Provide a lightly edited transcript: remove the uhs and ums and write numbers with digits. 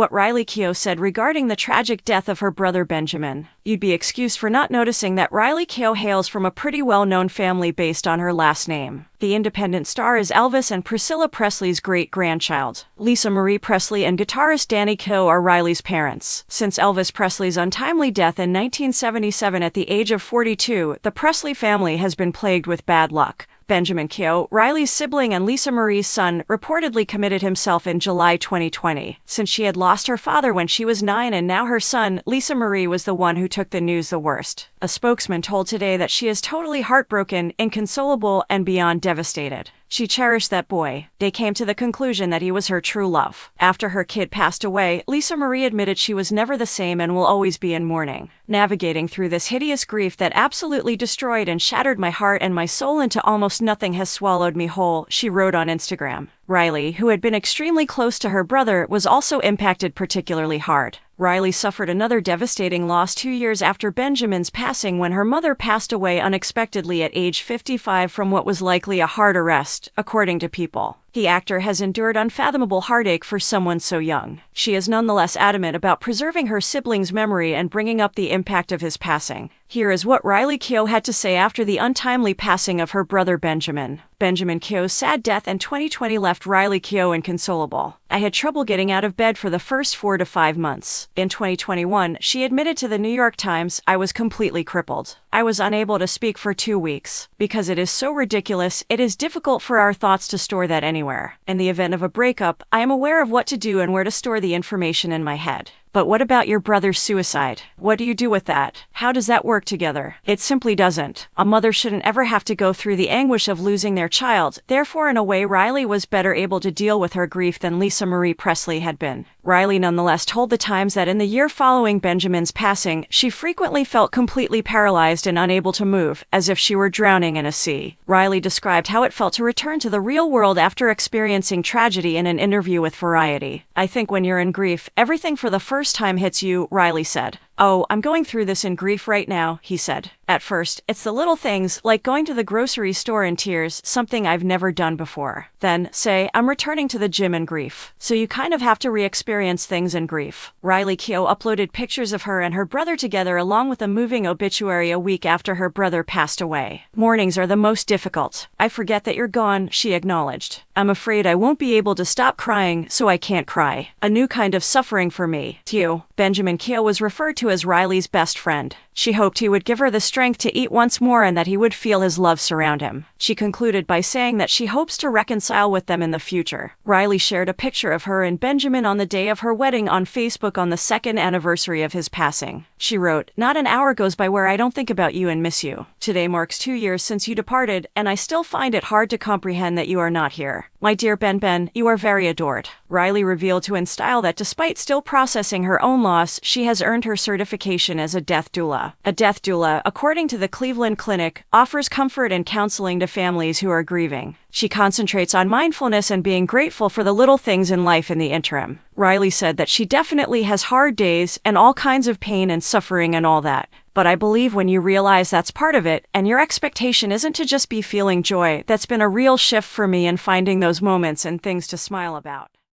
what Riley Keough said regarding the tragic death of her brother Benjamin. You'd be excused for not noticing that Riley Keough hails from a pretty well-known family based on her last name. The Independent star is Elvis and Priscilla Presley's great-grandchild. Lisa Marie Presley and guitarist Danny Keough are Riley's parents. Since Elvis Presley's untimely death in 1977 at the age of 42, the Presley family has been plagued with bad luck. Benjamin Keough, Riley's sibling and Lisa Marie's son, reportedly committed himself in July 2020. Since she had lost her father when she was 9 and now her son, Lisa Marie was the one who took the news the worst. A spokesman told Today that she is totally heartbroken, inconsolable, and beyond devastated. She cherished that boy. They came to the conclusion that he was her true love. After her kid passed away, Lisa Marie admitted she was never the same and will always be in mourning. Navigating through this hideous grief that absolutely destroyed and shattered my heart and my soul into almost nothing has swallowed me whole, she wrote on Instagram. Riley, who had been extremely close to her brother, was also impacted particularly hard. Riley suffered another devastating loss 2 years after Benjamin's passing when her mother passed away unexpectedly at age 55 from what was likely a heart arrest, according to People. The actor has endured unfathomable heartache for someone so young. She is nonetheless adamant about preserving her sibling's memory and bringing up the impact of his passing. Here is what Riley Keough had to say after the untimely passing of her brother Benjamin. Benjamin Keough's sad death in 2020 left Riley Keough inconsolable. I had trouble getting out of bed for the first 4 to 5 months. In 2021, she admitted to the New York Times, I was completely crippled. I was unable to speak for 2 weeks. Because it is so ridiculous, it is difficult for our thoughts to store that anywhere. In the event of a breakup, I am aware of what to do and where to store the information in my head. But what about your brother's suicide? What do you do with that? How does that work together? It simply doesn't. A mother shouldn't ever have to go through the anguish of losing their child. Therefore, in a way, Riley was better able to deal with her grief than Lisa Marie Presley had been. Riley nonetheless told The Times that in the year following Benjamin's passing, she frequently felt completely paralyzed and unable to move, as if she were drowning in a sea. Riley described how it felt to return to the real world after experiencing tragedy in an interview with Variety. I think when you're in grief, everything for the first time hits you, Riley said. Oh, I'm going through this in grief right now, he said. At first, it's the little things, like going to the grocery store in tears, something I've never done before. Then, say, I'm returning to the gym in grief. So you kind of have to re-experience things in grief. Riley Keough uploaded pictures of her and her brother together along with a moving obituary a week after her brother passed away. Mornings are the most difficult. I forget that you're gone, she acknowledged. I'm afraid I won't be able to stop crying, so I can't cry. A new kind of suffering for me. Keough. Benjamin Keough was referred to as Riley's best friend. She hoped he would give her the strength to eat once more and that he would feel his love surround him. She concluded by saying that she hopes to reconcile with them in the future. Riley shared a picture of her and Benjamin on the day of her wedding on Facebook on the 2nd anniversary of his passing. She wrote, "Not an hour goes by where I don't think about you and miss you. Today marks 2 years since you departed, and I still find it hard to comprehend that you are not here. My dear Ben, you are very adored." Riley revealed to InStyle that despite still processing her own loss, she has earned her certification as a death doula. A death doula, according to the Cleveland Clinic, offers comfort and counseling to families who are grieving. She concentrates on mindfulness and being grateful for the little things in life in the interim. Riley said that she definitely has hard days and all kinds of pain and suffering and all that. But I believe when you realize that's part of it, and your expectation isn't to just be feeling joy, that's been a real shift for me in finding those moments and things to smile about.